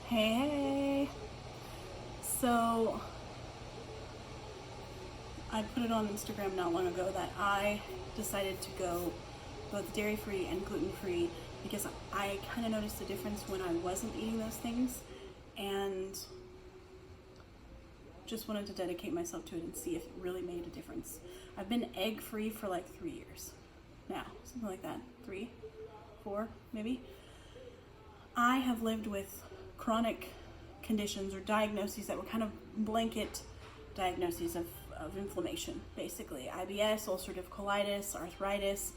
Hey, hey. So I put it on Instagram not long ago that I decided to go both dairy-free and gluten-free because I kind of noticed a difference when I wasn't eating those things, and just wanted to dedicate myself to it and see if it really made a difference. I've been egg-free for like 3 years now, something like that, 3, 4 maybe. I have lived with chronic conditions or diagnoses that were kind of blanket diagnoses of inflammation, basically. IBS, ulcerative colitis, arthritis,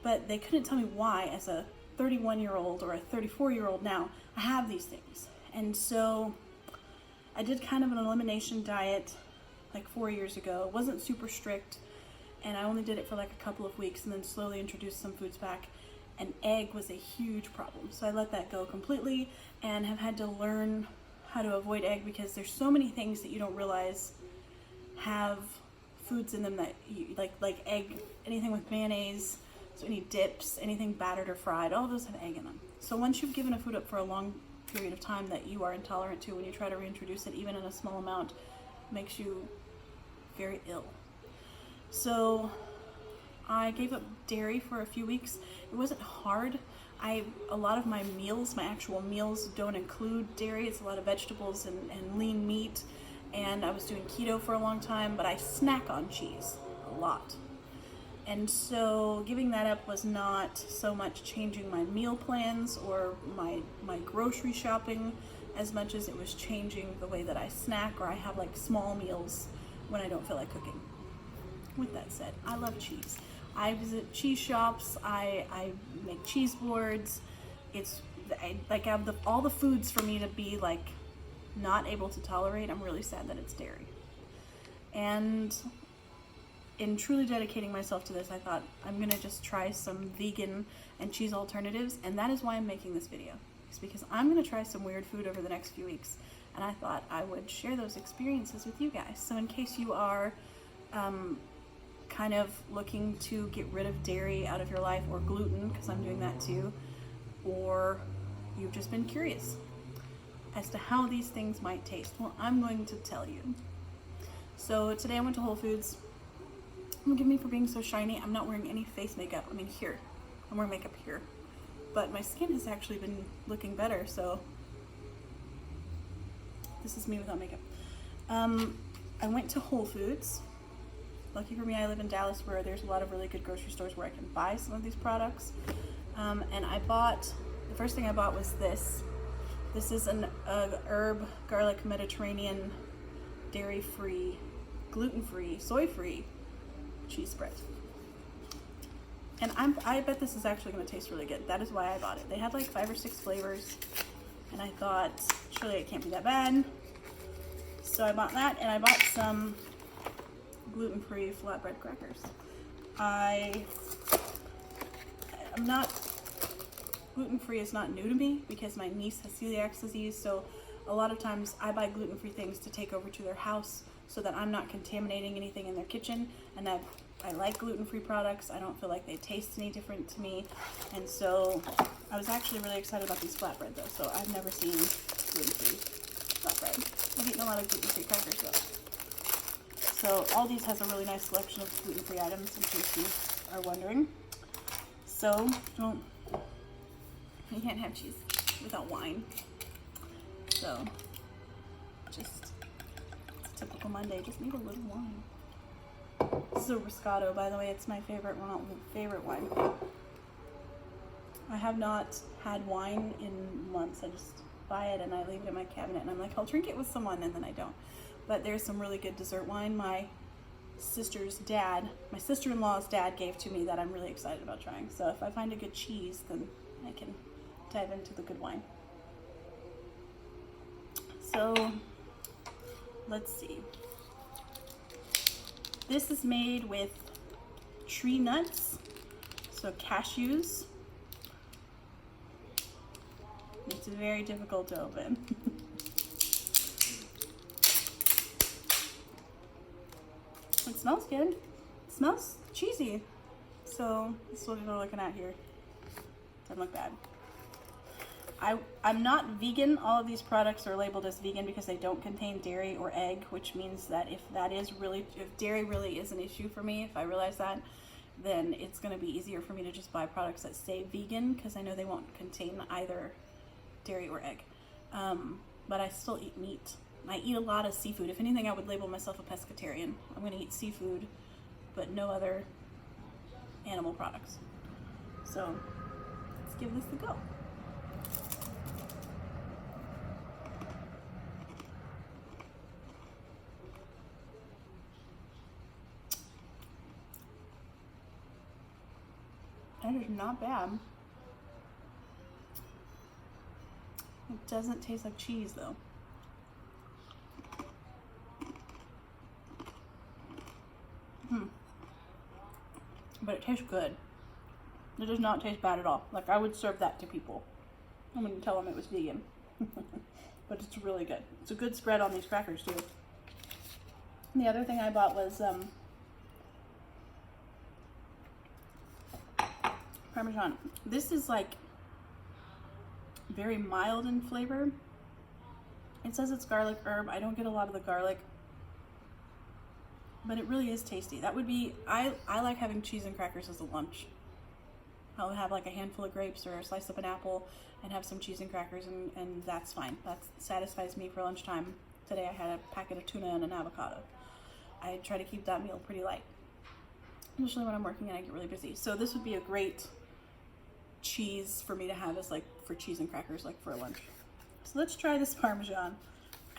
but they couldn't tell me why as a 31-year-old or a 34-year-old now I have these things. And so I did kind of an elimination diet like 4 years ago. It wasn't super strict, and I only did it for like a couple of weeks and then slowly introduced some foods back. And egg was a huge problem. So I let that go completely and have had to learn how to avoid egg because there's so many things that you don't realize have foods in them that you like egg, anything with mayonnaise, so any dips, anything battered or fried, all of those have egg in them. So once you've given a food up for a long period of time that you are intolerant to, when you try to reintroduce it, even in a small amount, makes you very ill. So I gave up dairy for a few weeks. It wasn't hard. A lot of my meals, my actual meals, don't include dairy. It's a lot of vegetables and lean meat. And I was doing keto for a long time, but I snack on cheese a lot. And so giving that up was not so much changing my meal plans or my grocery shopping as much as it was changing the way that I snack, or I have like small meals when I don't feel like cooking. With that said, I love cheese. I visit cheese shops, I make cheese boards. All the foods for me to be like not able to tolerate. I'm really sad that it's dairy. And in truly dedicating myself to this, I thought I'm gonna just try some vegan and cheese alternatives, and that is why I'm making this video. It's because I'm gonna try some weird food over the next few weeks, and I thought I would share those experiences with you guys. So in case you are kind of looking to get rid of dairy out of your life, or gluten, because I'm doing that too, or you've just been curious as to how these things might taste, well, I'm going to tell you. So today I went to Whole Foods. Forgive me for being so shiny. I'm not wearing any face makeup. I mean, here. I'm wearing makeup here. But my skin has actually been looking better, so this is me without makeup. I went to Whole Foods. Lucky for me, I live in Dallas, where there's a lot of really good grocery stores where I can buy some of these products. And the first thing I bought was this. This is an herb, garlic, Mediterranean, dairy-free, gluten-free, soy-free cheese spread. And I bet this is actually going to taste really good. That is why I bought it. They had like 5 or 6 flavors, and I thought, surely it can't be that bad. So I bought that, and I bought some gluten-free flatbread crackers. Gluten-free is not new to me because my niece has celiac disease, so a lot of times I buy gluten-free things to take over to their house so that I'm not contaminating anything in their kitchen, and I like gluten-free products. I don't feel like they taste any different to me, and so I was actually really excited about these flatbread though, so I've never seen gluten-free flatbread. I've eaten a lot of gluten-free crackers though. So Aldi's has a really nice selection of gluten-free items, in case you are wondering. So, you can't have cheese without wine. So, just a typical Monday, just need a little wine. This is a Riscato, by the way. It's my favorite wine. I have not had wine in months. I just buy it and I leave it in my cabinet, and I'm like, I'll drink it with someone, and then I don't. But there's some really good dessert wine my sister-in-law's dad gave to me that I'm really excited about trying. So if I find a good cheese, then I can dive into the good wine. So let's see. This is made with tree nuts, so cashews. It's very difficult to open. It smells good. It smells cheesy. So this is what we're looking at here. Doesn't look bad. I'm not vegan. All of these products are labeled as vegan because they don't contain dairy or egg, which means that if dairy really is an issue for me, if I realize that, then it's going to be easier for me to just buy products that say vegan, because I know they won't contain either dairy or egg. But I still eat meat. I eat a lot of seafood. If anything, I would label myself a pescatarian. I'm going to eat seafood, but no other animal products. So let's give this a go. That is not bad. It doesn't taste like cheese though. But it tastes good. It does not taste bad at all. Like, I would serve that to people. I wouldn't tell them it was vegan. But it's really good. It's a good spread on these crackers too. And the other thing I bought was Parmesan. This is like very mild in flavor. It says it's garlic herb. I don't get a lot of the garlic, but it really is tasty. That would be, I like having cheese and crackers as a lunch. I'll have like a handful of grapes or a slice of an apple and have some cheese and crackers, and that's fine. That satisfies me for lunchtime. Today I had a packet of tuna and an avocado. I try to keep that meal pretty light, usually when I'm working and I get really busy. So this would be a great cheese for me to have as like for cheese and crackers, like for a lunch. So let's try this Parmesan.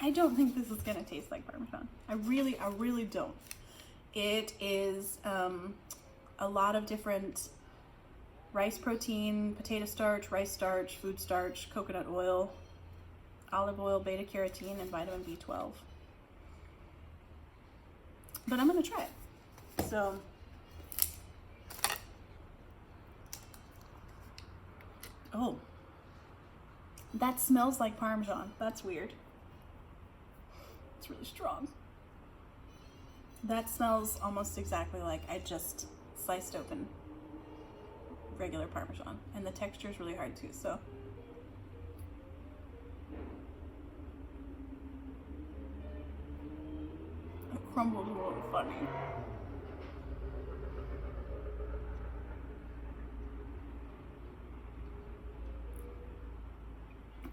I don't think this is gonna taste like Parmesan. I really don't. It is a lot of different rice protein, potato starch, rice starch, food starch, coconut oil, olive oil, beta carotene, and vitamin B12. But I'm gonna try it. So oh, that smells like Parmesan. That's weird. It's really strong. That smells almost exactly like I just sliced open regular Parmesan, and the texture is really hard too, so it crumbles a little funny.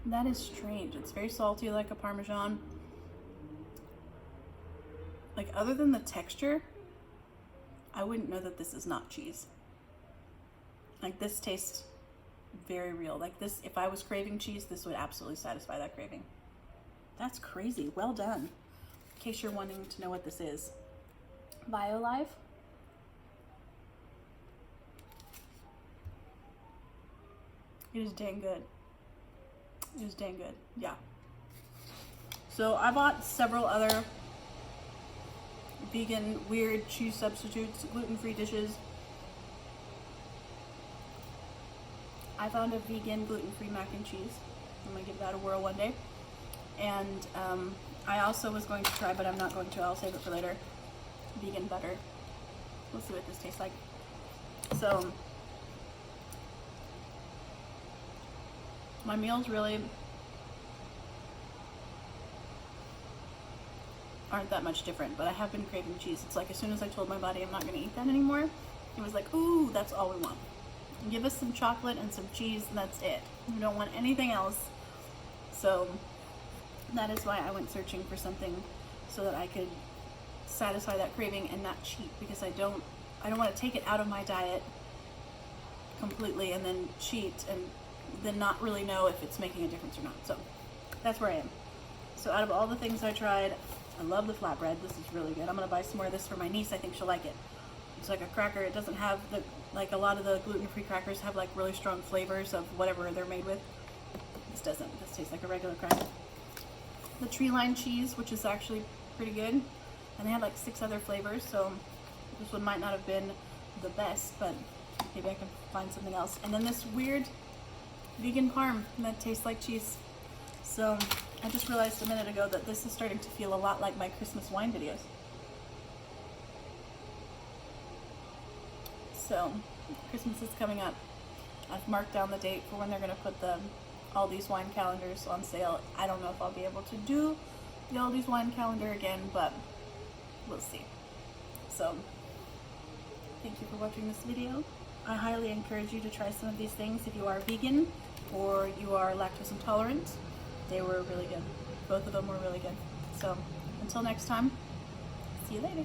That is strange. It's very salty like a Parmesan. Like, other than the texture, I wouldn't know that this is not cheese. Like, this tastes very real. Like, this, if I was craving cheese, this would absolutely satisfy that craving. That's crazy. Well done. In case you're wanting to know what this is. BioLive. It is dang good. It was dang good. Yeah. So I bought several other vegan weird cheese substitutes, gluten-free dishes. I found a vegan gluten-free mac and cheese. I'm gonna give that a whirl one day. And I also was going to try, but I'm not going to, I'll save it for later, vegan butter. We'll see what this tastes like. So my meals really aren't that much different, but I have been craving cheese. It's like as soon as I told my body I'm not going to eat that anymore, it was like, ooh, that's all we want. Give us some chocolate and some cheese, and that's it. We don't want anything else. So that is why I went searching for something so that I could satisfy that craving and not cheat, because I don't want to take it out of my diet completely and then cheat and then not really know if it's making a difference or not. So that's where I am. So out of all the things I tried, I love the flatbread. This is really good. I'm gonna buy some more of this for my niece. I think she'll like it. It's like a cracker. It doesn't have the, like a lot of the gluten-free crackers have like really strong flavors of whatever they're made with. This doesn't. This tastes like a regular cracker. The tree line cheese, which is actually pretty good. And they had like 6 other flavors, so this one might not have been the best, but maybe I can find something else. And then this weird vegan parm that tastes like cheese. So I just realized a minute ago that this is starting to feel a lot like my Christmas wine videos. So Christmas is coming up. I've marked down the date for when they're going to put the Aldi's wine calendars on sale. I don't know if I'll be able to do the Aldi's wine calendar again, but we'll see. So, thank you for watching this video. I highly encourage you to try some of these things if you are vegan or you are lactose intolerant. They were really good. Both of them were really good. So, until next time, see you later.